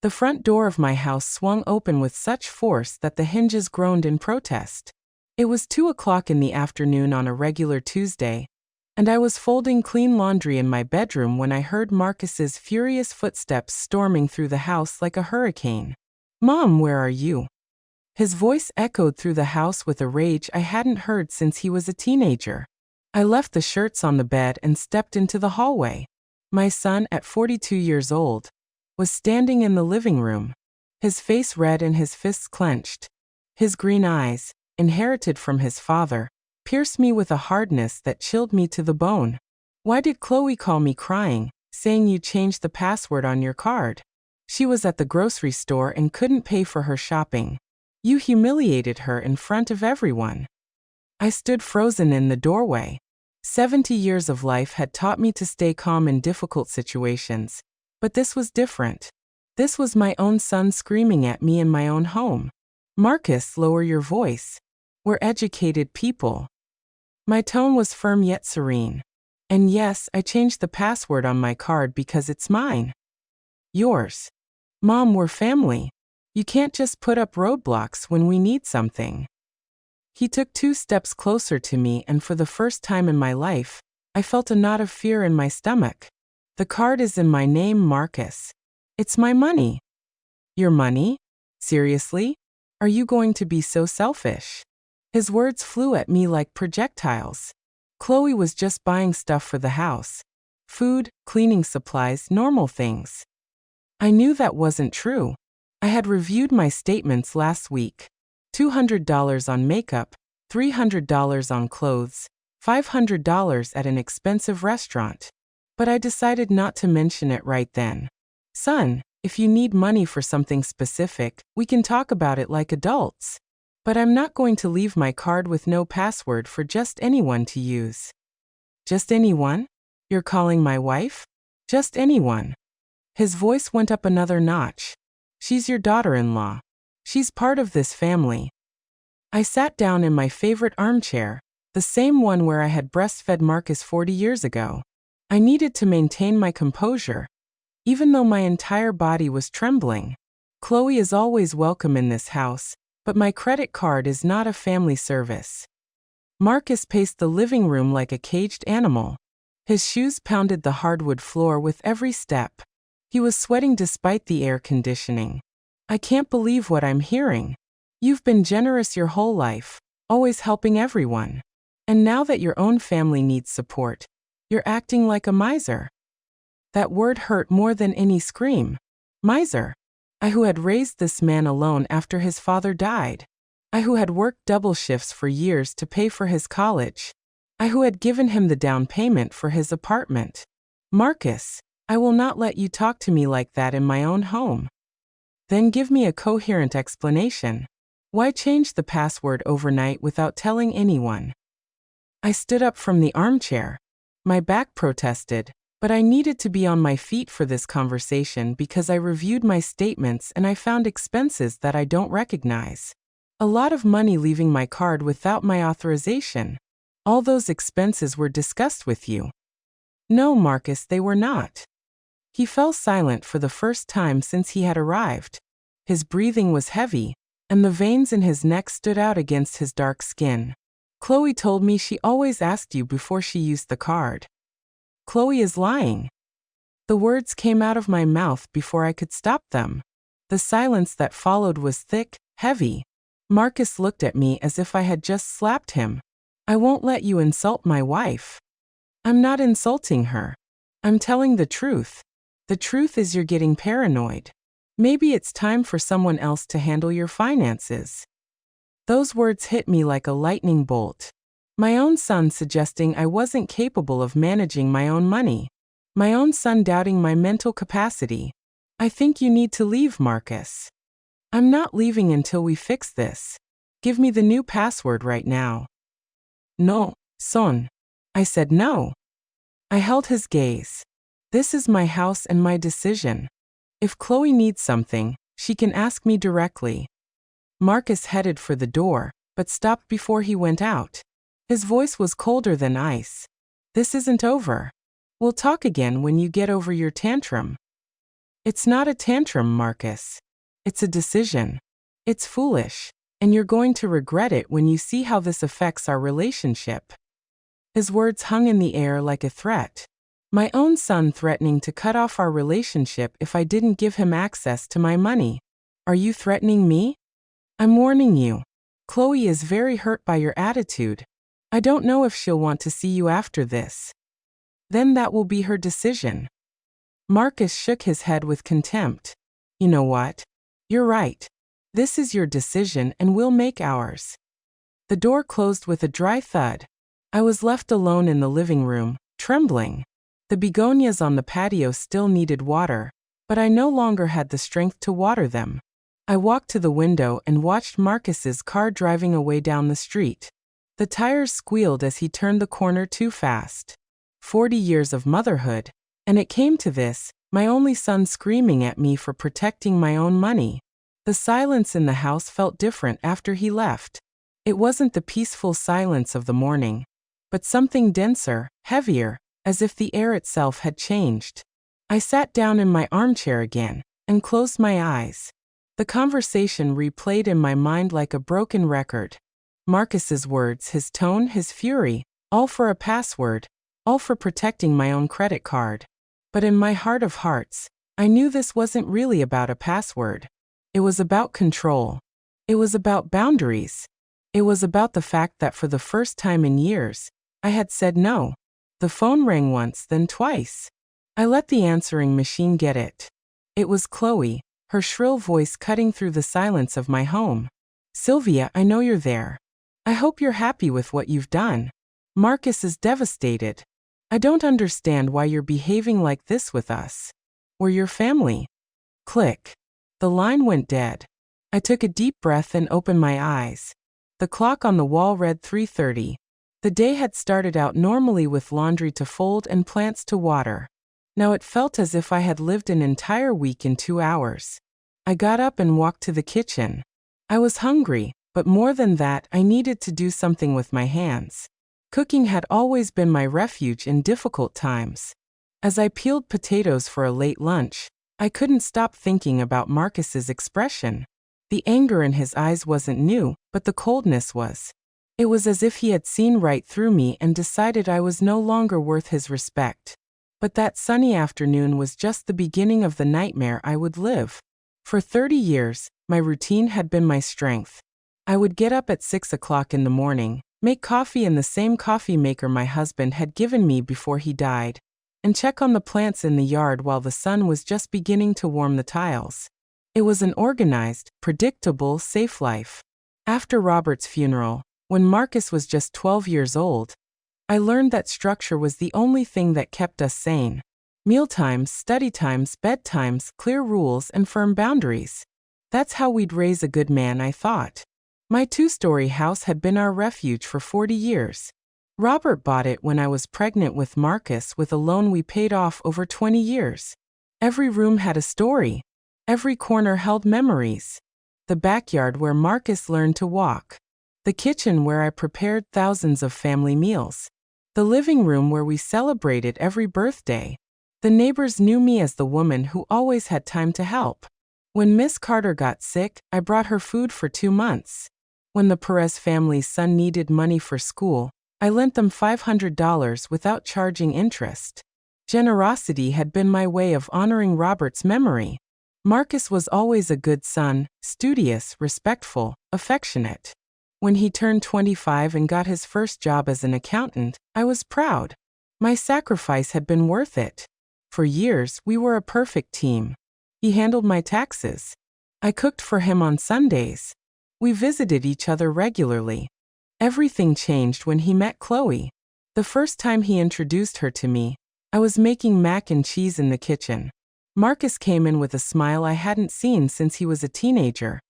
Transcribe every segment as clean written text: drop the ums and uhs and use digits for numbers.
The front door of my house swung open with such force that the hinges groaned in protest. It was 2 o'clock in the afternoon on a regular Tuesday, and I was folding clean laundry in my bedroom when I heard Marcus's furious footsteps storming through the house like a hurricane. "Mom, where are you?" His voice echoed through the house with a rage I hadn't heard since he was a teenager. I left the shirts on the bed and stepped into the hallway. My son, at 42 years old, was standing in the living room, his face red and his fists clenched. His green eyes, inherited from his father, pierced me with a hardness that chilled me to the bone. "Why did Chloe call me crying, saying you changed the password on your card? She was at the grocery store and couldn't pay for her shopping. You humiliated her in front of everyone." I stood frozen in the doorway. 70 years of life had taught me to stay calm in difficult situations, but this was different. This was my own son screaming at me in my own home. "Marcus, lower your voice. We're educated people." My tone was firm yet serene. "And yes, I changed the password on my card because it's mine. Yours. Mom, we're family. You can't just put up roadblocks when we need something." He took 2 steps closer to me, and for the first time in my life, I felt a knot of fear in my stomach. "The card is in my name, Marcus. It's my money." "Your money? Seriously? Are you going to be so selfish?" His words flew at me like projectiles. Chloe was just buying stuff for the house. Food, cleaning supplies, normal things. I knew that wasn't true. I had reviewed my statements last week. $200 on makeup, $300 on clothes, $500 at an expensive restaurant. But I decided not to mention it right then. "Son, if you need money for something specific, we can talk about it like adults. But I'm not going to leave my card with no password for just anyone to use." "Just anyone? You're calling my wife? Just anyone?" His voice went up another notch. "She's your daughter-in-law. She's part of this family." I sat down in my favorite armchair, the same one where I had breastfed Marcus 40 years ago. I needed to maintain my composure, even though my entire body was trembling. "Chloe is always welcome in this house, but my credit card is not a family service." Marcus paced the living room like a caged animal. His shoes pounded the hardwood floor with every step. He was sweating despite the air conditioning. "I can't believe what I'm hearing. You've been generous your whole life, always helping everyone. And now that your own family needs support, you're acting like a miser." That word hurt more than any scream. Miser. I who had raised this man alone after his father died. I who had worked double shifts for years to pay for his college. I who had given him the down payment for his apartment. "Marcus, I will not let you talk to me like that in my own home." "Then give me a coherent explanation. Why change the password overnight without telling anyone?" I stood up from the armchair. My back protested, but I needed to be on my feet for this conversation because I reviewed my statements and I found expenses that I don't recognize. A lot of money leaving my card without my authorization. "All those expenses were discussed with you." "No, Marcus, they were not." He fell silent for the first time since he had arrived. His breathing was heavy, and the veins in his neck stood out against his dark skin. "Chloe told me she always asked you before she used the card." "Chloe is lying." The words came out of my mouth before I could stop them. The silence that followed was thick, heavy. Marcus looked at me as if I had just slapped him. "I won't let you insult my wife." "I'm not insulting her. I'm telling the truth. The truth is you're getting paranoid. Maybe it's time for someone else to handle your finances." Those words hit me like a lightning bolt. My own son suggesting I wasn't capable of managing my own money. My own son doubting my mental capacity. "I think you need to leave, Marcus." "I'm not leaving until we fix this. Give me the new password right now." "No, son." I said no. I held his gaze. "This is my house and my decision. If Chloe needs something, she can ask me directly." Marcus headed for the door, but stopped before he went out. His voice was colder than ice. "This isn't over. We'll talk again when you get over your tantrum." It's not a tantrum, Marcus. It's a decision. It's foolish, and you're going to regret it when you see how this affects our relationship." His words hung in the air like a threat. My own son threatening to cut off our relationship if I didn't give him access to my money. Are you threatening me? I'm warning you. Chloe is very hurt by your attitude. I don't know if she'll want to see you after this. Then that will be her decision. Marcus shook his head with contempt. You know what? You're right. This is your decision and we'll make ours. The door closed with a dry thud. I was left alone in the living room, trembling. The begonias on the patio still needed water, but I no longer had the strength to water them. I walked to the window and watched Marcus's car driving away down the street. The tires squealed as he turned the corner too fast. 40 years of motherhood, and it came to this, my only son screaming at me for protecting my own money. The silence in the house felt different after he left. It wasn't the peaceful silence of the morning, but something denser, heavier, as if the air itself had changed. I sat down in my armchair again and closed my eyes. The conversation replayed in my mind like a broken record. Marcus's words, his tone, his fury, all for a password, all for protecting my own credit card. But in my heart of hearts, I knew this wasn't really about a password. It was about control. It was about boundaries. It was about the fact that for the first time in years, I had said no. The phone rang once, then twice. I let the answering machine get it. It was Chloe, her shrill voice cutting through the silence of my home. "Sylvia, I know you're there. I hope you're happy with what you've done. Marcus is devastated. I don't understand why you're behaving like this with us. We're your family." Click. The line went dead. I took a deep breath and opened my eyes. The clock on the wall read 3:30. The day had started out normally with laundry to fold and plants to water. Now it felt as if I had lived an entire week in 2 hours. I got up and walked to the kitchen. I was hungry, but more than that, I needed to do something with my hands. Cooking had always been my refuge in difficult times. As I peeled potatoes for a late lunch, I couldn't stop thinking about Marcus's expression. The anger in his eyes wasn't new, but the coldness was. It was as if he had seen right through me and decided I was no longer worth his respect. But that sunny afternoon was just the beginning of the nightmare I would live. For 30 years, my routine had been my strength. I would get up at 6 o'clock in the morning, make coffee in the same coffee maker my husband had given me before he died, and check on the plants in the yard while the sun was just beginning to warm the tiles. It was an organized, predictable, safe life. After Robert's funeral, when Marcus was just 12 years old, I learned that structure was the only thing that kept us sane. Mealtimes, study times, bedtimes, clear rules, and firm boundaries. That's how we'd raise a good man, I thought. My 2-story house had been our refuge for 40 years. Robert bought it when I was pregnant with Marcus with a loan we paid off over 20 years. Every room had a story. Every corner held memories. The backyard where Marcus learned to walk. The kitchen where I prepared thousands of family meals. The living room where we celebrated every birthday. The neighbors knew me as the woman who always had time to help. When Miss Carter got sick, I brought her food for 2 months. When the Perez family's son needed money for school, I lent them $500 without charging interest. Generosity had been my way of honoring Robert's memory. Marcus was always a good son, studious, respectful, affectionate. When he turned 25 and got his first job as an accountant, I was proud. My sacrifice had been worth it. For years, we were a perfect team. He handled my taxes. I cooked for him on Sundays. We visited each other regularly. Everything changed when he met Chloe. The first time he introduced her to me, I was making mac and cheese in the kitchen. Marcus came in with a smile I hadn't seen since he was a teenager,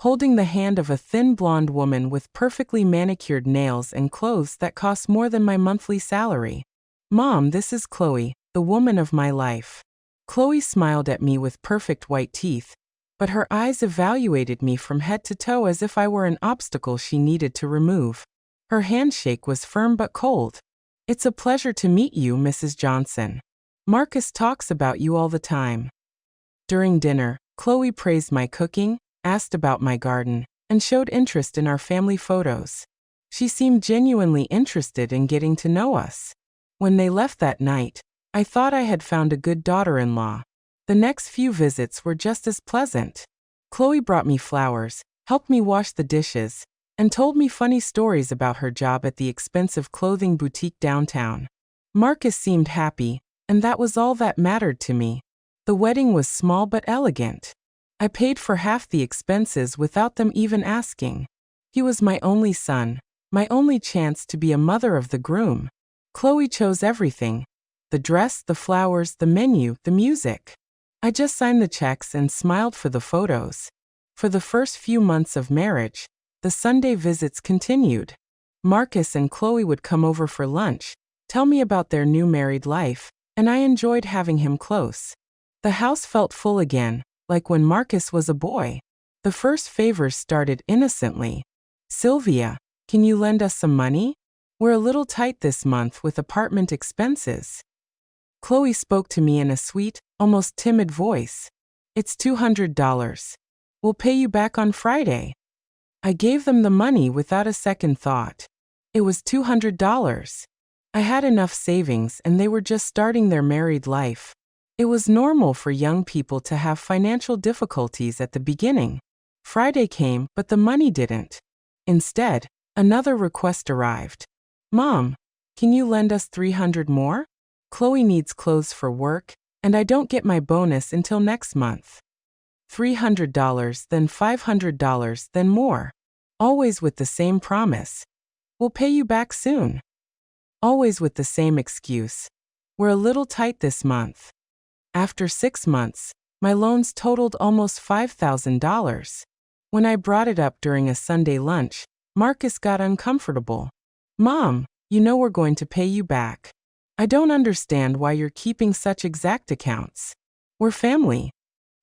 holding the hand of a thin blonde woman with perfectly manicured nails and clothes that cost more than my monthly salary. "Mom, this is Chloe, the woman of my life." Chloe smiled at me with perfect white teeth, but her eyes evaluated me from head to toe as if I were an obstacle she needed to remove. Her handshake was firm but cold. "It's a pleasure to meet you, Mrs. Johnson. Marcus talks about you all the time." During dinner, Chloe praised my cooking, asked about my garden, and showed interest in our family photos. She seemed genuinely interested in getting to know us. When they left that night, I thought I had found a good daughter-in-law. The next few visits were just as pleasant. Chloe brought me flowers, helped me wash the dishes, and told me funny stories about her job at the expensive clothing boutique downtown. Marcus seemed happy, and that was all that mattered to me. The wedding was small but elegant. I paid for half the expenses without them even asking. He was my only son, my only chance to be a mother of the groom. Chloe chose everything: the dress, the flowers, the menu, the music. I just signed the checks and smiled for the photos. For the first few months of marriage, the Sunday visits continued. Marcus and Chloe would come over for lunch, tell me about their new married life, and I enjoyed having him close. The house felt full again, like when Marcus was a boy. The first favors started innocently. "Sylvia, can you lend us some money? We're a little tight this month with apartment expenses." Chloe spoke to me in a sweet, almost timid voice. "It's $200. We'll pay you back on Friday." I gave them the money without a second thought. It was $200. I had enough savings and they were just starting their married life. It was normal for young people to have financial difficulties at the beginning. Friday came, but the money didn't. Instead, another request arrived. "Mom, can you lend us $300 more? Chloe needs clothes for work, and I don't get my bonus until next month." $300, then $500, then more. Always with the same promise: "We'll pay you back soon." Always with the same excuse: "We're a little tight this month." After 6 months, my loans totaled almost $5,000. When I brought it up during a Sunday lunch, Marcus got uncomfortable. "Mom, you know we're going to pay you back. I don't understand why you're keeping such exact accounts. We're family."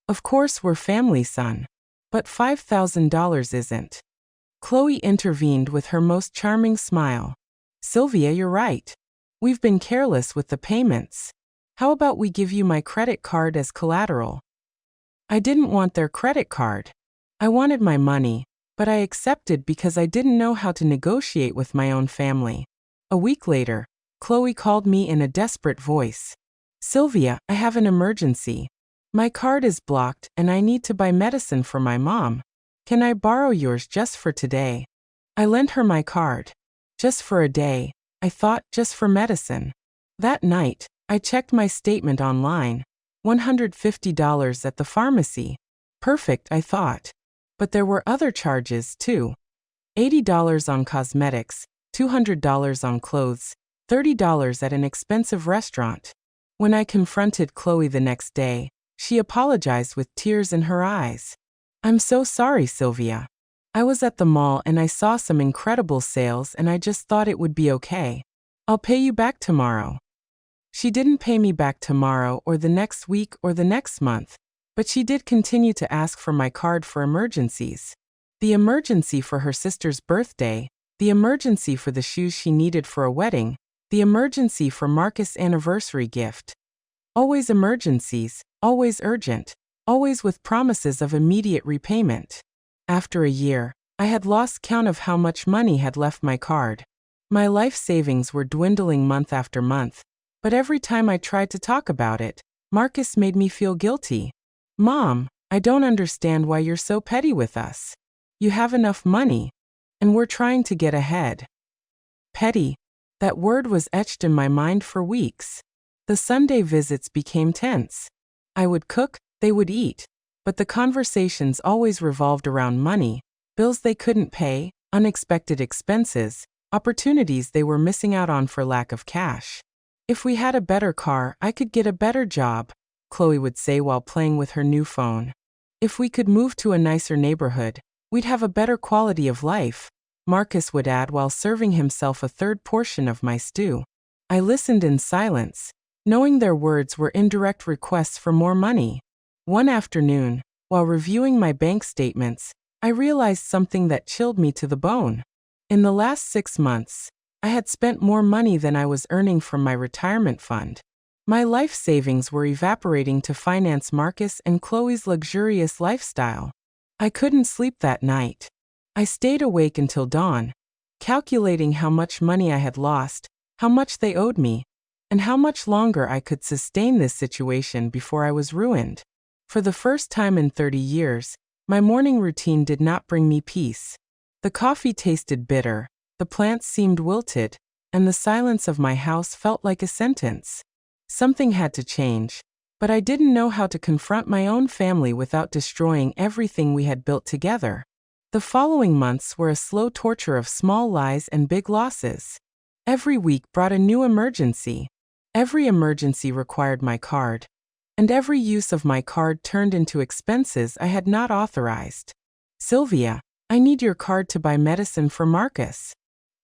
"Of course we're family, son. But $5,000 isn't." Chloe intervened with her most charming smile. "Sylvia, you're right. We've been careless with the payments. How about we give you my credit card as collateral?" I didn't want their credit card. I wanted my money, but I accepted because I didn't know how to negotiate with my own family. A week later, Chloe called me in a desperate voice. "Sylvia, I have an emergency. My card is blocked and I need to buy medicine for my mom. Can I borrow yours just for today?" I lent her my card. Just for a day, I thought, just for medicine. That night, I checked my statement online. $150 at the pharmacy. Perfect, I thought. But there were other charges, too. $80 on cosmetics, $200 on clothes, $30 at an expensive restaurant. When I confronted Chloe the next day, she apologized with tears in her eyes. "I'm so sorry, Sylvia. I was at the mall and I saw some incredible sales and I just thought it would be okay. I'll pay you back tomorrow." She didn't pay me back tomorrow or the next week or the next month, but she did continue to ask for my card for emergencies. The emergency for her sister's birthday, the emergency for the shoes she needed for a wedding, the emergency for Marcus' anniversary gift. Always emergencies, always urgent, always with promises of immediate repayment. After a year, I had lost count of how much money had left my card. My life savings were dwindling month after month, but every time I tried to talk about it, Marcus made me feel guilty. "Mom, I don't understand why you're so petty with us. You have enough money, and we're trying to get ahead." Petty. That word was etched in my mind for weeks. The Sunday visits became tense. I would cook, they would eat, but the conversations always revolved around money, bills they couldn't pay, unexpected expenses, opportunities they were missing out on for lack of cash. "If we had a better car, I could get a better job," Chloe would say while playing with her new phone. "If we could move to a nicer neighborhood, we'd have a better quality of life," Marcus would add while serving himself a third portion of my stew. I listened in silence, knowing their words were indirect requests for more money. One afternoon, while reviewing my bank statements, I realized something that chilled me to the bone. In the last 6 months, I had spent more money than I was earning from my retirement fund. My life savings were evaporating to finance Marcus and Chloe's luxurious lifestyle. I couldn't sleep that night. I stayed awake until dawn, calculating how much money I had lost, how much they owed me, and how much longer I could sustain this situation before I was ruined. For the first time in 30 years, my morning routine did not bring me peace. The coffee tasted bitter, the plants seemed wilted, and the silence of my house felt like a sentence. Something had to change, but I didn't know how to confront my own family without destroying everything we had built together. The following months were a slow torture of small lies and big losses. Every week brought a new emergency. Every emergency required my card, and every use of my card turned into expenses I had not authorized. Sylvia, I need your card to buy medicine for Marcus.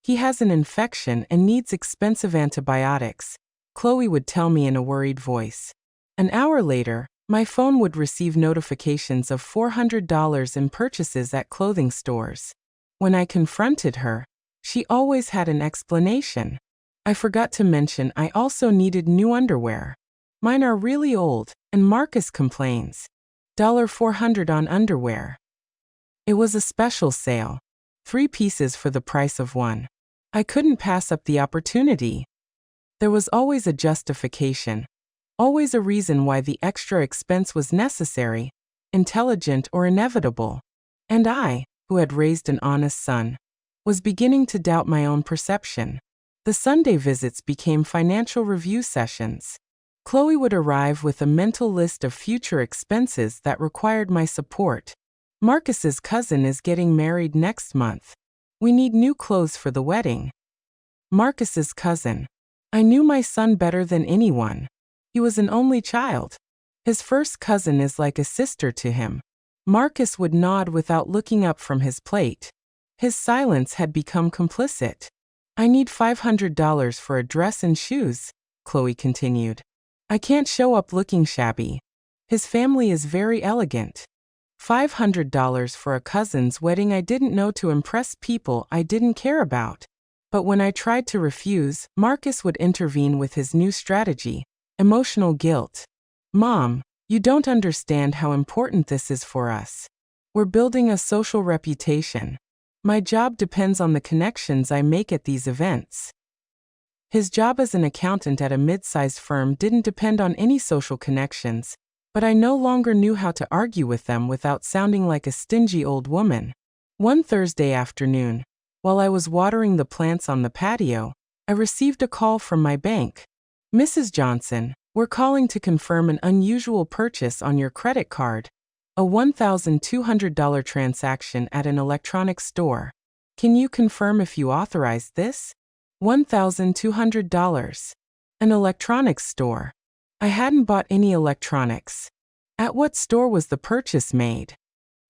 He has an infection and needs expensive antibiotics, Chloe would tell me in a worried voice. An hour later, my phone would receive notifications of $400 in purchases at clothing stores. When I confronted her, she always had an explanation. I forgot to mention I also needed new underwear. Mine are really old, and Marcus complains. $400 on underwear. It was a special sale. 3 pieces for the price of 1. I couldn't pass up the opportunity. There was always a justification, always a reason why the extra expense was necessary, intelligent or inevitable. And I, who had raised an honest son, was beginning to doubt my own perception. The Sunday visits became financial review sessions. Chloe would arrive with a mental list of future expenses that required my support. Marcus's cousin is getting married next month. We need new clothes for the wedding. Marcus's cousin. I knew my son better than anyone. He was an only child. His first cousin is like a sister to him. Marcus would nod without looking up from his plate. His silence had become complicit. I need $500 for a dress and shoes, Chloe continued. I can't show up looking shabby. His family is very elegant. $500 for a cousin's wedding I didn't know to impress people I didn't care about. But when I tried to refuse, Marcus would intervene with his new strategy, emotional guilt. Mom, you don't understand how important this is for us. We're building a social reputation. My job depends on the connections I make at these events. His job as an accountant at a mid-sized firm didn't depend on any social connections, but I no longer knew how to argue with them without sounding like a stingy old woman. One Thursday afternoon, while I was watering the plants on the patio, I received a call from my bank. Mrs. Johnson, we're calling to confirm an unusual purchase on your credit card, a $1,200 transaction at an electronics store. Can you confirm if you authorized this? $1,200. An electronics store. I hadn't bought any electronics. At what store was the purchase made?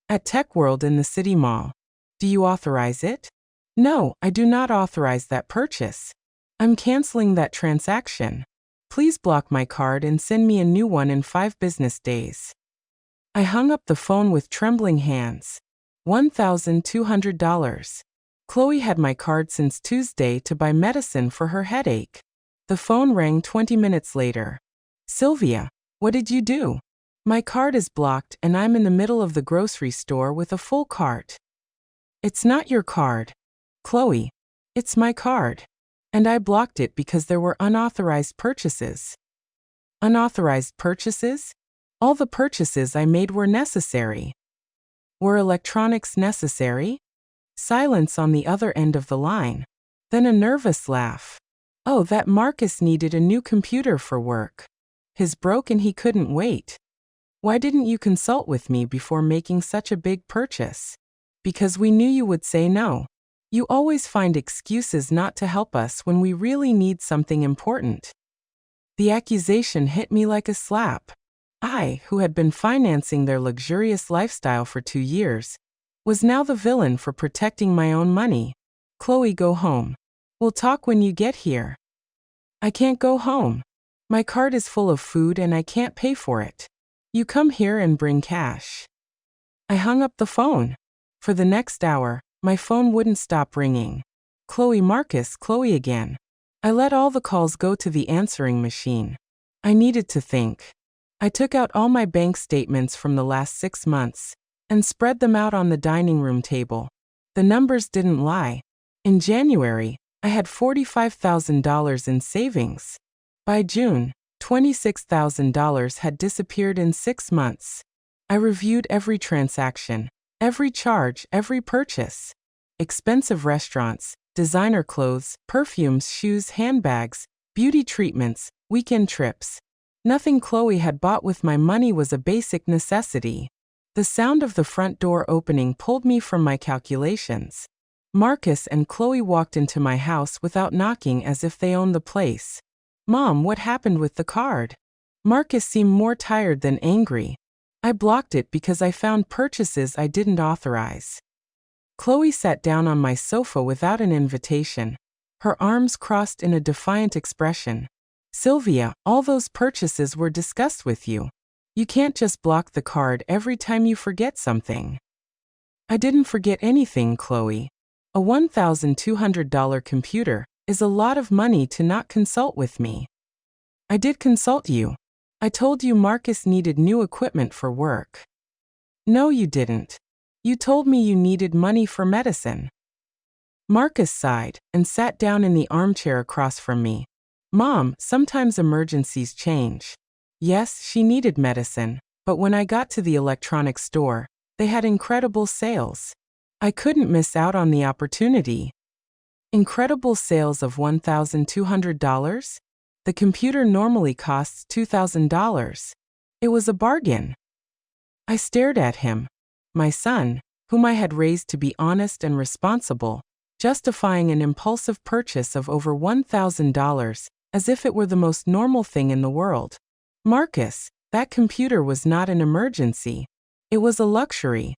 At Tech World in the City Mall. Do you authorize it? No, I do not authorize that purchase. I'm canceling that transaction. Please block my card and send me a new one in 5 business days. I hung up the phone with trembling hands. $1,200. Chloe had my card since Tuesday to buy medicine for her headache. The phone rang 20 minutes later. Sylvia, what did you do? My card is blocked and I'm in the middle of the grocery store with a full cart. It's not your card. Chloe, it's my card. And I blocked it because there were unauthorized purchases. Unauthorized purchases? All the purchases I made were necessary. Were electronics necessary? Silence on the other end of the line. Then a nervous laugh. Oh, that Marcus needed a new computer for work. His broke and he couldn't wait. Why didn't you consult with me before making such a big purchase? Because we knew you would say no. You always find excuses not to help us when we really need something important. The accusation hit me like a slap. I, who had been financing their luxurious lifestyle for 2 years, was now the villain for protecting my own money. Chloe, go home. We'll talk when you get here. I can't go home. My card is full of food and I can't pay for it. You come here and bring cash. I hung up the phone. For the next hour, my phone wouldn't stop ringing. Chloe, Marcus, Chloe again. I let all the calls go to the answering machine. I needed to think. I took out all my bank statements from the last 6 months and spread them out on the dining room table. The numbers didn't lie. In January, I had $45,000 in savings. By June, $26,000 had disappeared in 6 months. I reviewed every transaction, every charge, every purchase. Expensive restaurants, designer clothes, perfumes, shoes, handbags, beauty treatments, weekend trips. Nothing Chloe had bought with my money was a basic necessity. The sound of the front door opening pulled me from my calculations. Marcus and Chloe walked into my house without knocking, as if they owned the place. "Mom, what happened with the card?" Marcus seemed more tired than angry. "I blocked it because I found purchases I didn't authorize." Chloe sat down on my sofa without an invitation. Her arms crossed in a defiant expression. "Sylvia, all those purchases were discussed with you. You can't just block the card every time you forget something." "I didn't forget anything, Chloe. A $1,200 computer is a lot of money to not consult with me." "I did consult you. I told you Marcus needed new equipment for work." "No, you didn't. You told me you needed money for medicine." Marcus sighed and sat down in the armchair across from me. "Mom, sometimes emergencies change." Yes, she needed medicine, but when I got to the electronics store, they had incredible sales. I couldn't miss out on the opportunity. Incredible sales of $1,200? The computer normally costs $2,000. It was a bargain. I stared at him. My son, whom I had raised to be honest and responsible, justifying an impulsive purchase of over $1,000 as if it were the most normal thing in the world. "Marcus, that computer was not an emergency. It was a luxury."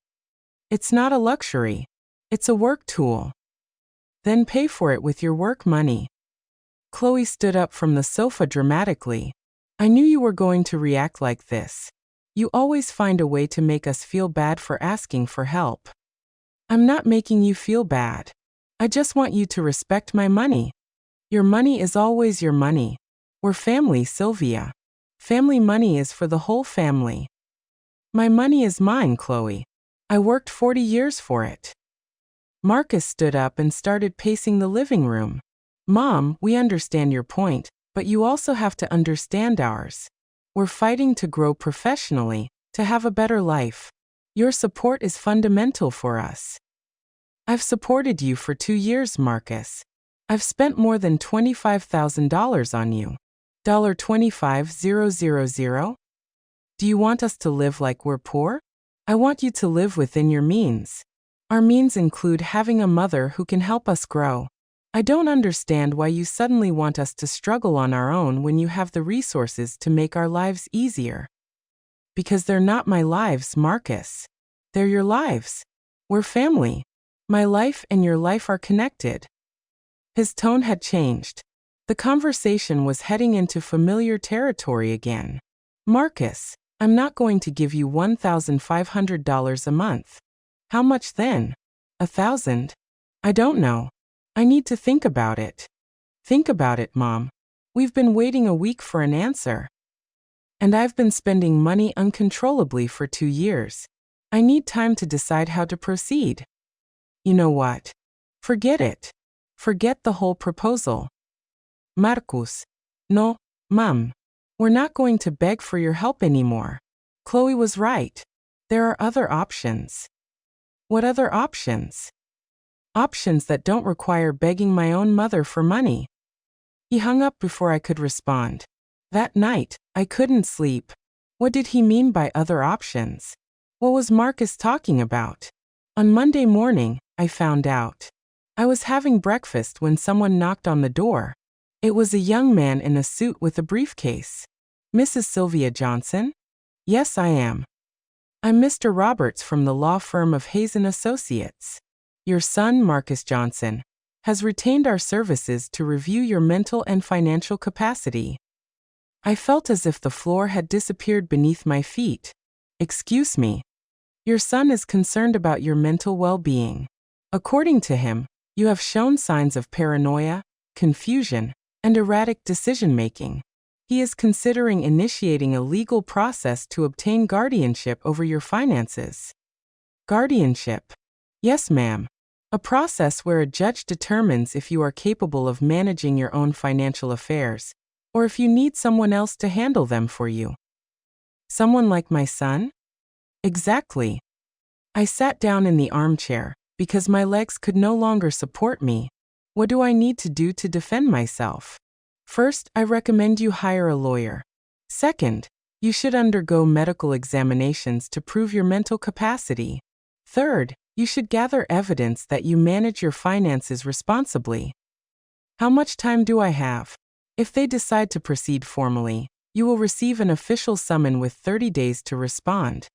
"It's not a luxury. It's a work tool." "Then pay for it with your work money." Chloe stood up from the sofa dramatically. "I knew you were going to react like this. You always find a way to make us feel bad for asking for help." "I'm not making you feel bad. I just want you to respect my money. Your money is always your money. We're family, Sylvia. Family money is for the whole family." "My money is mine, Chloe. I worked 40 years for it." Marcus stood up and started pacing the living room. "Mom, we understand your point, but you also have to understand ours. We're fighting to grow professionally, to have a better life. Your support is fundamental for us." "I've supported you for 2 years, Marcus. I've spent more than $25,000 on you. $25,000? Do you want us to live like we're poor? I want you to live within your means. Our means include having a mother who can help us grow. I don't understand why you suddenly want us to struggle on our own when you have the resources to make our lives easier." "Because they're not my lives, Marcus. They're your lives. We're family. My life and your life are connected." His tone had changed. The conversation was heading into familiar territory again. "Marcus, I'm not going to give you $1,500 a month. How much then? 1,000? I don't know. I need to think about it." "Think about it, Mom. We've been waiting a week for an answer. And I've been spending money uncontrollably for 2 years. I need time to decide how to proceed." "You know what? Forget it. Forget the whole proposal." "Marcus. No, Mom. We're not going to beg for your help anymore." Chloe was right. There are other options. "What other options?" "Options that don't require begging my own mother for money." He hung up before I could respond. That night, I couldn't sleep. What did he mean by other options? What was Marcus talking about? On Monday morning, I found out. I was having breakfast when someone knocked on the door. It was a young man in a suit with a briefcase. "Mrs. Sylvia Johnson?" "Yes, I am. I'm Mr. Roberts from the law firm of Hayes & Associates. Your son, Marcus Johnson, has retained our services to review your mental and financial capacity." I felt as if the floor had disappeared beneath my feet. "Excuse me. Your son is concerned about your mental well-being. According to him, you have shown signs of paranoia, confusion, and erratic decision-making. He is considering initiating a legal process to obtain guardianship over your finances. Guardianship? Yes, ma'am. A process where a judge determines if you are capable of managing your own financial affairs, or if you need someone else to handle them for you. Someone like my son? Exactly. I sat down in the armchair, because my legs could no longer support me. What do I need to do to defend myself? First, I recommend you hire a lawyer. Second, you should undergo medical examinations to prove your mental capacity. Third, you should gather evidence that you manage your finances responsibly. How much time do I have? If they decide to proceed formally, you will receive an official summons with 30 days to respond.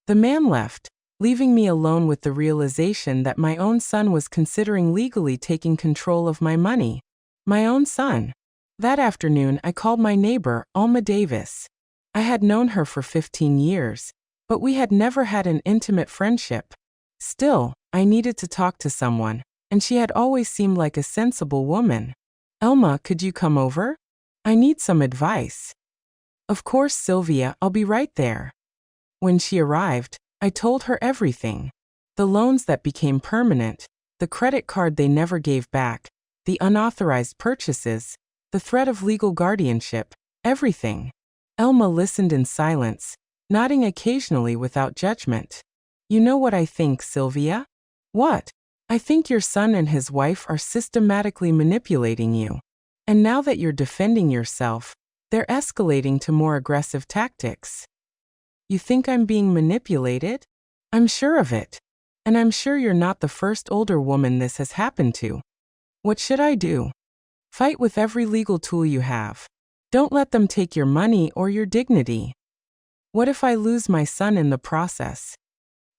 The man left, leaving me alone with the realization that my own son was considering legally taking control of my money. My own son. That afternoon, I called my neighbor, Alma Davis. I had known her for 15 years, but we had never had an intimate friendship. Still, I needed to talk to someone, and she had always seemed like a sensible woman. Elma, could you come over? I need some advice. Of course, Sylvia, I'll be right there. When she arrived, I told her everything. The loans that became permanent, the credit card they never gave back, the unauthorized purchases, the threat of legal guardianship, everything. Elma listened in silence, nodding occasionally without judgment. You know what I think, Sylvia? What? I think your son and his wife are systematically manipulating you. And now that you're defending yourself, they're escalating to more aggressive tactics. You think I'm being manipulated? I'm sure of it. And I'm sure you're not the first older woman this has happened to. What should I do? Fight with every legal tool you have. Don't let them take your money or your dignity. What if I lose my son in the process?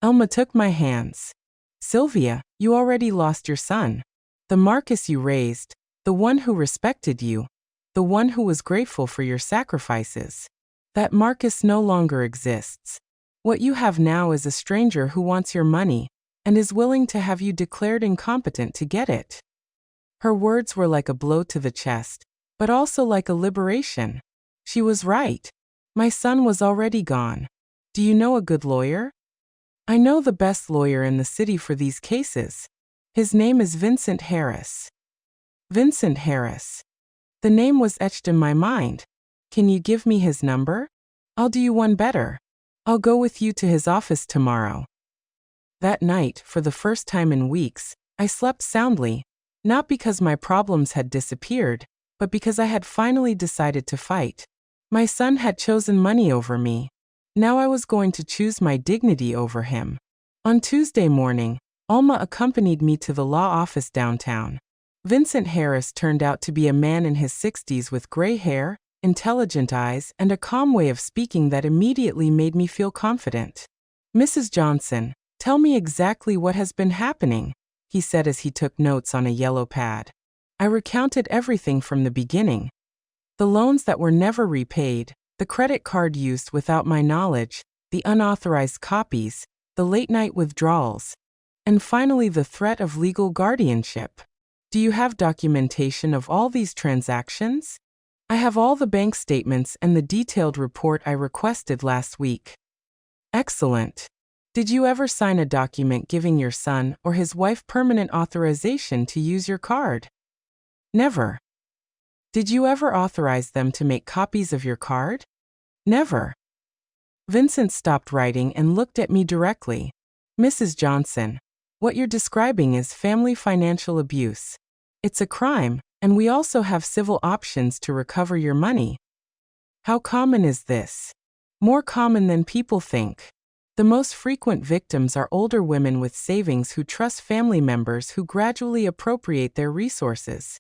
Elma took my hands. Sylvia, you already lost your son. The Marcus you raised, the one who respected you, the one who was grateful for your sacrifices. That Marcus no longer exists. What you have now is a stranger who wants your money and is willing to have you declared incompetent to get it. Her words were like a blow to the chest, but also like a liberation. She was right. My son was already gone. Do you know a good lawyer? I know the best lawyer in the city for these cases. His name is Vincent Harris. Vincent Harris. The name was etched in my mind. Can you give me his number? I'll do you one better. I'll go with you to his office tomorrow. That night, for the first time in weeks, I slept soundly, not because my problems had disappeared, but because I had finally decided to fight. My son had chosen money over me. Now I was going to choose my dignity over him. On Tuesday morning, Alma accompanied me to the law office downtown. Vincent Harris turned out to be a man in his 60s with gray hair, intelligent eyes, and a calm way of speaking that immediately made me feel confident. Mrs. Johnson, tell me exactly what has been happening, he said as he took notes on a yellow pad. I recounted everything from the beginning. The loans that were never repaid, the credit card used without my knowledge, the unauthorized copies, the late-night withdrawals, and finally the threat of legal guardianship. Do you have documentation of all these transactions? I have all the bank statements and the detailed report I requested last week. Excellent. Did you ever sign a document giving your son or his wife permanent authorization to use your card? Never. Did you ever authorize them to make copies of your card? Never. Vincent stopped writing and looked at me directly. Mrs. Johnson, what you're describing is family financial abuse. It's a crime, and we also have civil options to recover your money. How common is this? More common than people think. The most frequent victims are older women with savings who trust family members who gradually appropriate their resources.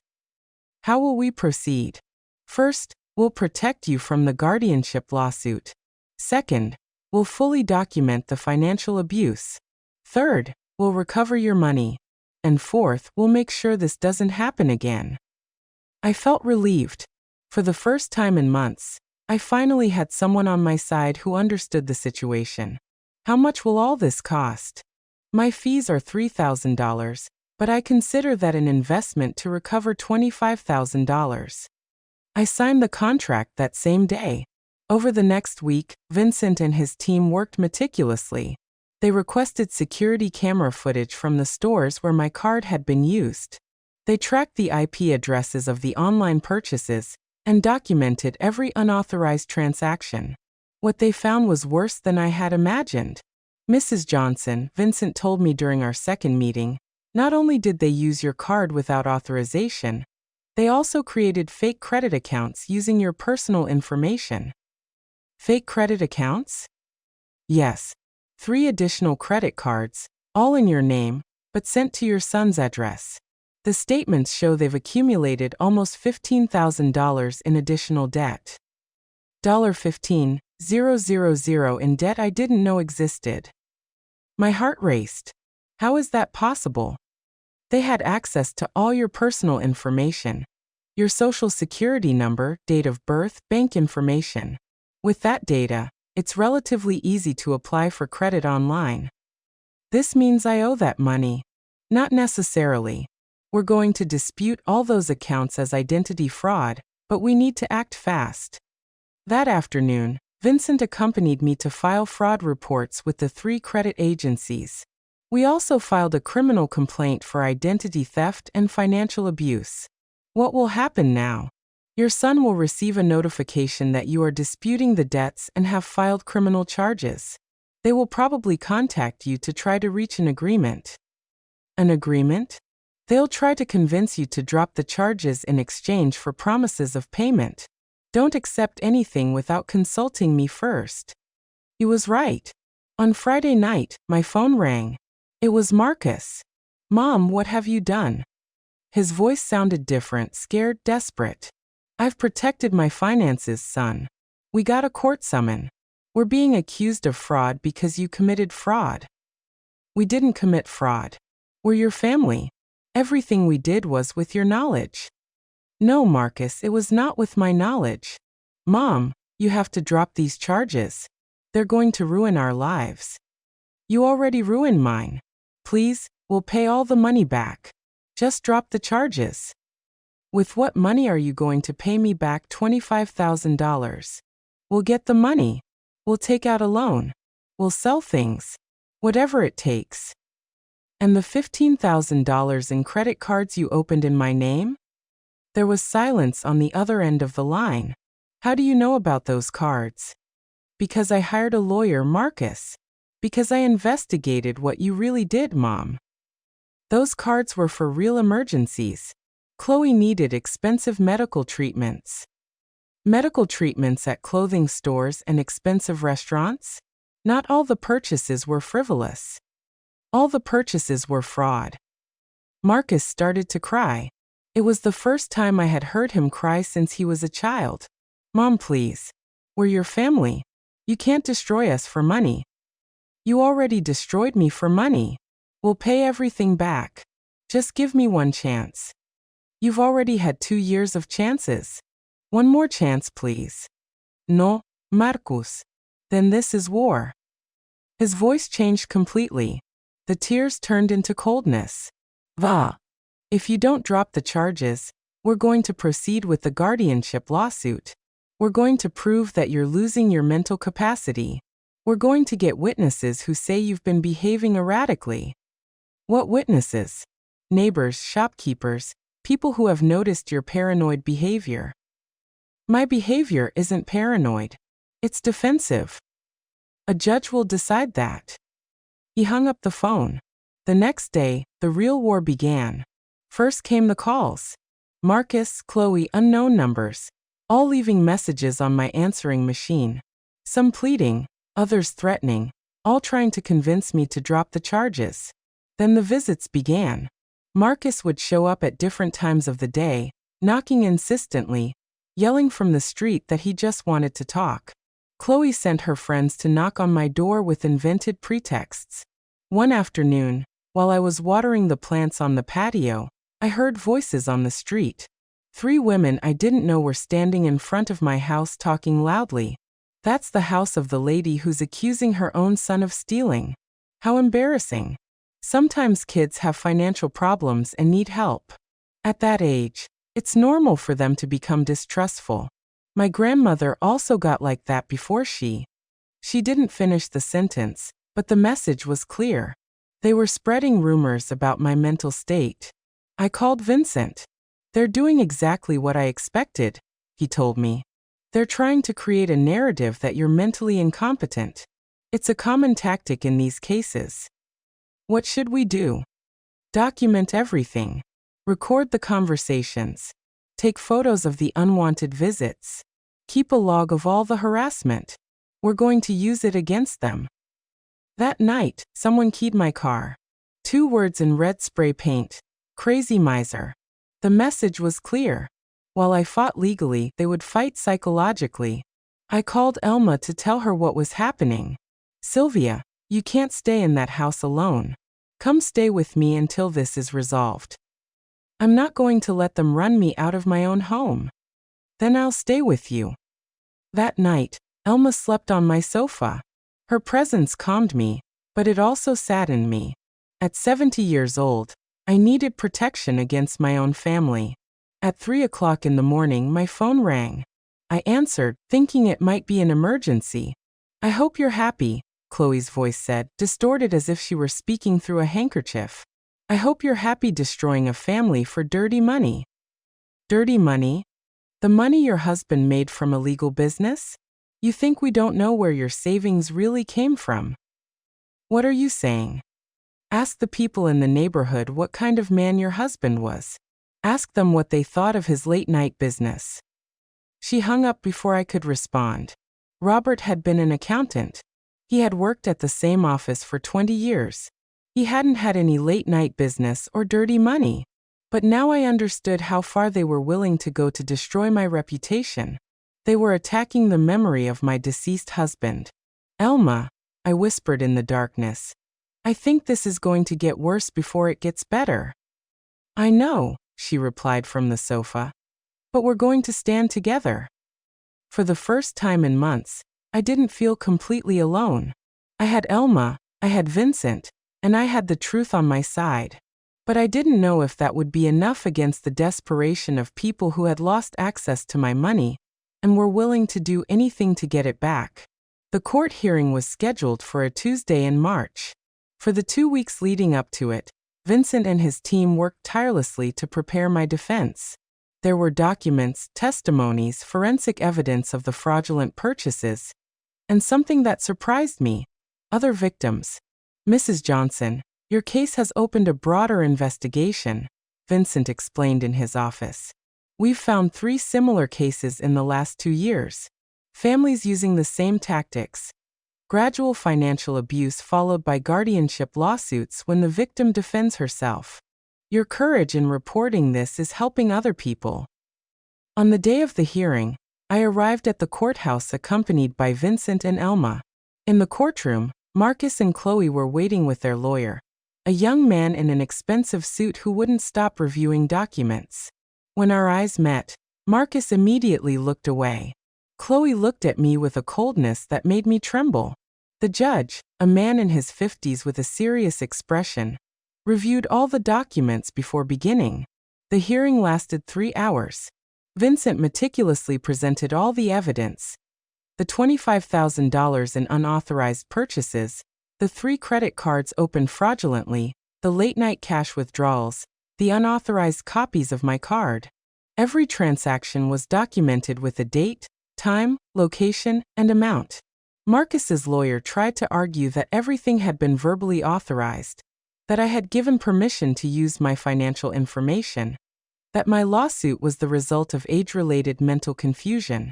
How will we proceed? First, we'll protect you from the guardianship lawsuit. Second, we'll fully document the financial abuse. Third, we'll recover your money. And fourth, we'll make sure this doesn't happen again. I felt relieved. For the first time in months, I finally had someone on my side who understood the situation. How much will all this cost? My fees are $3,000, but I consider that an investment to recover $25,000. I signed the contract that same day. Over the next week, Vincent and his team worked meticulously. They requested security camera footage from the stores where my card had been used. They tracked the IP addresses of the online purchases and documented every unauthorized transaction. What they found was worse than I had imagined. Mrs. Johnson, Vincent told me during our second meeting, not only did they use your card without authorization, they also created fake credit accounts using your personal information. Fake credit accounts? Yes. 3 additional credit cards, all in your name, but sent to your son's address. The statements show they've accumulated almost $15,000 in additional debt. $15,000 in debt I didn't know existed. My heart raced. How is that possible? They had access to all your personal information, your social security number, date of birth, bank information. With that data, it's relatively easy to apply for credit online. This means I owe that money. Not necessarily. We're going to dispute all those accounts as identity fraud, but we need to act fast. That afternoon, Vincent accompanied me to file fraud reports with the 3 credit agencies. We also filed a criminal complaint for identity theft and financial abuse. What will happen now? Your son will receive a notification that you are disputing the debts and have filed criminal charges. They will probably contact you to try to reach an agreement. An agreement? They'll try to convince you to drop the charges in exchange for promises of payment. Don't accept anything without consulting me first. He was right. On Friday night, my phone rang. It was Marcus. Mom, what have you done? His voice sounded different, scared, desperate. I've protected my finances, son. We got a court summon. We're being accused of fraud because you committed fraud. We didn't commit fraud. We're your family. Everything we did was with your knowledge. No, Marcus, it was not with my knowledge. Mom, you have to drop these charges. They're going to ruin our lives. You already ruined mine. Please, we'll pay all the money back. Just drop the charges. With what money are you going to pay me back $25,000? We'll get the money. We'll take out a loan. We'll sell things. Whatever it takes. And the $15,000 in credit cards you opened in my name? There was silence on the other end of the line. How do you know about those cards? Because I hired a lawyer, Marcus. Because I investigated what you really did, Mom. Those cards were for real emergencies. Chloe needed expensive medical treatments. Medical treatments at clothing stores and expensive restaurants? Not all the purchases were frivolous. All the purchases were fraud. Marcus started to cry. It was the first time I had heard him cry since he was a child. Mom, please. We're your family. You can't destroy us for money. You already destroyed me for money. We'll pay everything back. Just give me one chance. You've already had 2 years of chances. One more chance, please. No, Marcus. Then this is war. His voice changed completely. The tears turned into coldness. Va. If you don't drop the charges, we're going to proceed with the guardianship lawsuit. We're going to prove that you're losing your mental capacity. We're going to get witnesses who say you've been behaving erratically. What witnesses? Neighbors, shopkeepers, people who have noticed your paranoid behavior. My behavior isn't paranoid. It's defensive. A judge will decide that. He hung up the phone. The next day, the real war began. First came the calls. Marcus, Chloe, unknown numbers, all leaving messages on my answering machine. Some pleading, others threatening, all trying to convince me to drop the charges. Then the visits began. Marcus would show up at different times of the day, knocking insistently, yelling from the street that he just wanted to talk. Chloe sent her friends to knock on my door with invented pretexts. One afternoon, while I was watering the plants on the patio, I heard voices on the street. 3 women I didn't know were standing in front of my house talking loudly. That's the house of the lady who's accusing her own son of stealing. How embarrassing. Sometimes kids have financial problems and need help. At that age, It's normal for them to become distrustful. My grandmother also got like that before she didn't finish the sentence, but the message was clear. They were spreading rumors about my mental state. I called Vincent. They're doing exactly what I expected, he told me. They're trying to create a narrative that you're mentally incompetent. It's a common tactic in these cases. What should we do? Document everything. Record the conversations. Take photos of the unwanted visits. Keep a log of all the harassment. We're going to use it against them. That night, someone keyed my car. 2 words in red spray paint. Crazy miser. The message was clear. While I fought legally, they would fight psychologically. I called Elma to tell her what was happening. Sylvia, you can't stay in that house alone. Come stay with me until this is resolved. I'm not going to let them run me out of my own home. Then I'll stay with you. That night, Elma slept on my sofa. Her presence calmed me, but it also saddened me. At 70 years old, I needed protection against my own family. At 3 o'clock in the morning, my phone rang. I answered, thinking it might be an emergency. I hope you're happy, Chloe's voice said, distorted as if she were speaking through a handkerchief. I hope you're happy destroying a family for dirty money. Dirty money? The money your husband made from illegal business? You think we don't know where your savings really came from? What are you saying? Ask the people in the neighborhood what kind of man your husband was. Ask them what they thought of his late-night business. She hung up before I could respond. Robert had been an accountant. He had worked at the same office for 20 years. He hadn't had any late-night business or dirty money. But now I understood how far they were willing to go to destroy my reputation. They were attacking the memory of my deceased husband. Elma, I whispered in the darkness. I think this is going to get worse before it gets better. I know, she replied from the sofa. But we're going to stand together. For the first time in months, I didn't feel completely alone. I had Elma, I had Vincent, and I had the truth on my side. But I didn't know if that would be enough against the desperation of people who had lost access to my money and were willing to do anything to get it back. The court hearing was scheduled for a Tuesday in March. For the 2 weeks leading up to it, Vincent and his team worked tirelessly to prepare my defense. There were documents, testimonies, forensic evidence of the fraudulent purchases, and something that surprised me, other victims. Mrs. Johnson, your case has opened a broader investigation, Vincent explained in his office. We've found 3 similar cases in the last 2 years. Families using the same tactics. Gradual financial abuse followed by guardianship lawsuits when the victim defends herself. Your courage in reporting this is helping other people. On the day of the hearing, I arrived at the courthouse accompanied by Vincent and Elma. In the courtroom, Marcus and Chloe were waiting with their lawyer, a young man in an expensive suit who wouldn't stop reviewing documents. When our eyes met, Marcus immediately looked away. Chloe looked at me with a coldness that made me tremble. The judge, a man in his 50s with a serious expression, reviewed all the documents before beginning. The hearing lasted 3 hours. Vincent meticulously presented all the evidence. The $25,000 in unauthorized purchases, the 3 credit cards opened fraudulently, the late-night cash withdrawals, the unauthorized copies of my card. Every transaction was documented with a date, time, location, and amount. Marcus's lawyer tried to argue that everything had been verbally authorized, that I had given permission to use my financial information, that my lawsuit was the result of age-related mental confusion.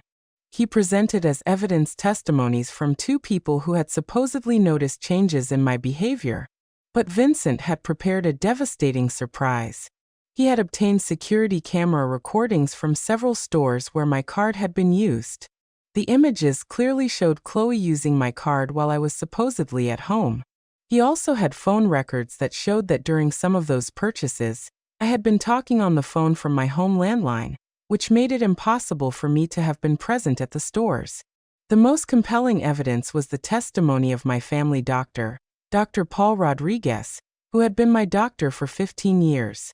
He presented as evidence testimonies from 2 people who had supposedly noticed changes in my behavior. But Vincent had prepared a devastating surprise. He had obtained security camera recordings from several stores where my card had been used. The images clearly showed Chloe using my card while I was supposedly at home. He also had phone records that showed that during some of those purchases, I had been talking on the phone from my home landline, which made it impossible for me to have been present at the stores. The most compelling evidence was the testimony of my family doctor, Dr. Paul Rodriguez, who had been my doctor for 15 years.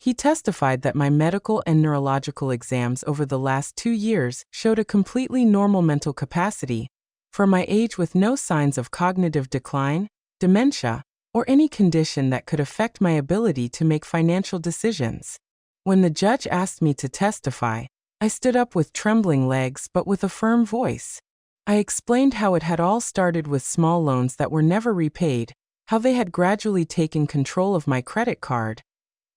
He testified that my medical and neurological exams over the last 2 years showed a completely normal mental capacity for my age, with no signs of cognitive decline, dementia, or any condition that could affect my ability to make financial decisions. When the judge asked me to testify, I stood up with trembling legs but with a firm voice. I explained how it had all started with small loans that were never repaid, how they had gradually taken control of my credit card,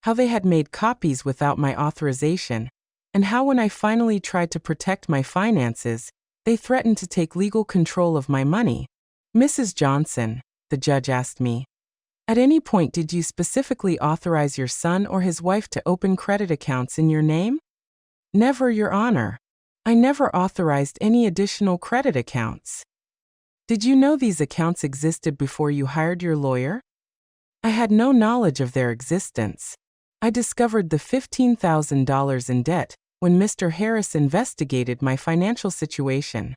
how they had made copies without my authorization, and how when I finally tried to protect my finances, they threatened to take legal control of my money. Mrs. Johnson, the judge asked me, at any point did you specifically authorize your son or his wife to open credit accounts in your name? Never, Your Honor. I never authorized any additional credit accounts. Did you know these accounts existed before you hired your lawyer? I had no knowledge of their existence. I discovered the $15,000 in debt when Mr. Harris investigated my financial situation.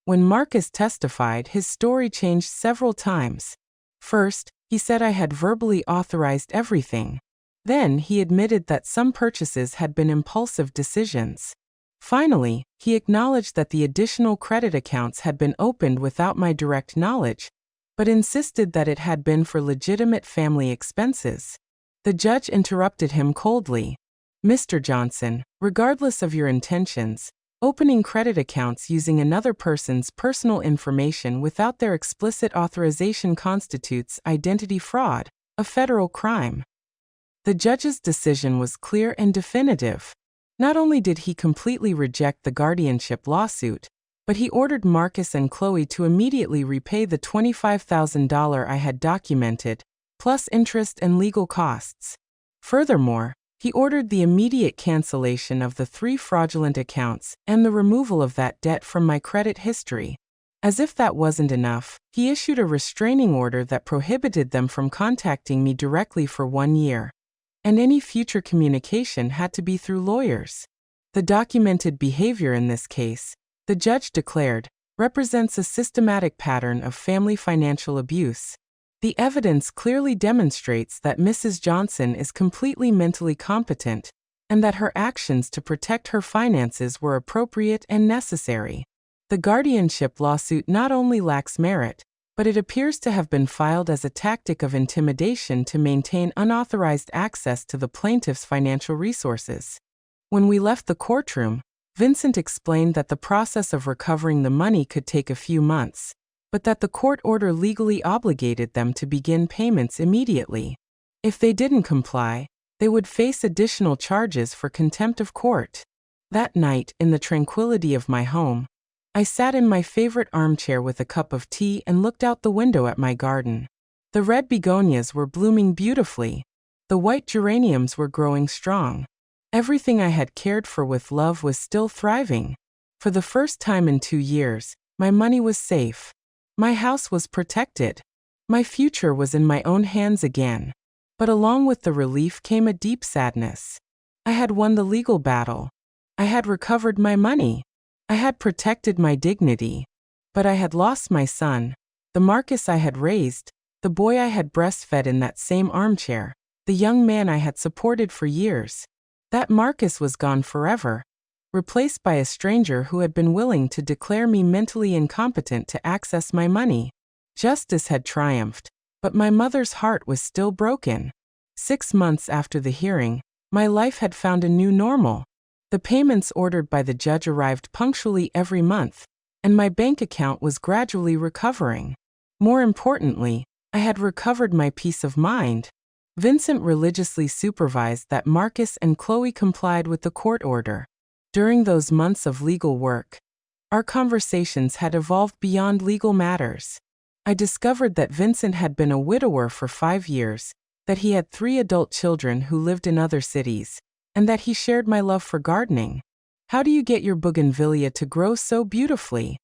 When Marcus testified, his story changed several times. First, he said I had verbally authorized everything. Then, he admitted that some purchases had been impulsive decisions. Finally, he acknowledged that the additional credit accounts had been opened without my direct knowledge, but insisted that it had been for legitimate family expenses. The judge interrupted him coldly. Mr. Johnson, regardless of your intentions, opening credit accounts using another person's personal information without their explicit authorization constitutes identity fraud, a federal crime. The judge's decision was clear and definitive. Not only did he completely reject the guardianship lawsuit, but he ordered Marcus and Chloe to immediately repay the $25,000 I had documented, plus interest and legal costs. Furthermore, he ordered the immediate cancellation of the 3 fraudulent accounts and the removal of that debt from my credit history. As if that wasn't enough, he issued a restraining order that prohibited them from contacting me directly for 1 year. And any future communication had to be through lawyers. The documented behavior in this case, the judge declared, represents a systematic pattern of family financial abuse. The evidence clearly demonstrates that Mrs. Johnson is completely mentally competent, and that her actions to protect her finances were appropriate and necessary. The guardianship lawsuit not only lacks merit, but it appears to have been filed as a tactic of intimidation to maintain unauthorized access to the plaintiff's financial resources. When we left the courtroom, Vincent explained that the process of recovering the money could take a few months, but that the court order legally obligated them to begin payments immediately. If they didn't comply, they would face additional charges for contempt of court. That night, in the tranquility of my home, I sat in my favorite armchair with a cup of tea and looked out the window at my garden. The red begonias were blooming beautifully. The white geraniums were growing strong. Everything I had cared for with love was still thriving. For the first time in 2 years, my money was safe. My house was protected. My future was in my own hands again. But along with the relief came a deep sadness. I had won the legal battle. I had recovered my money. I had protected my dignity. But I had lost my son, the Marcus I had raised, the boy I had breastfed in that same armchair, the young man I had supported for years. That Marcus was gone forever, replaced by a stranger who had been willing to declare me mentally incompetent to access my money. Justice had triumphed, but my mother's heart was still broken. 6 months after the hearing, my life had found a new normal. The payments ordered by the judge arrived punctually every month, and my bank account was gradually recovering. More importantly, I had recovered my peace of mind. Vincent religiously supervised that Marcus and Chloe complied with the court order. During those months of legal work, our conversations had evolved beyond legal matters. I discovered that Vincent had been a widower for 5 years, that he had 3 adult children who lived in other cities, and that he shared my love for gardening. "How do you get your bougainvillea to grow so beautifully?"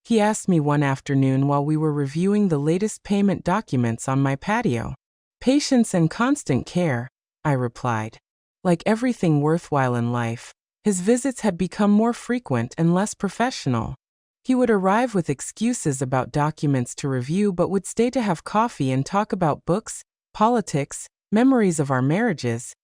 he asked me one afternoon while we were reviewing the latest payment documents on my patio. "Patience and constant care," I replied. Like everything worthwhile in life, his visits had become more frequent and less professional. He would arrive with excuses about documents to review but would stay to have coffee and talk about books, politics, memories of our marriages,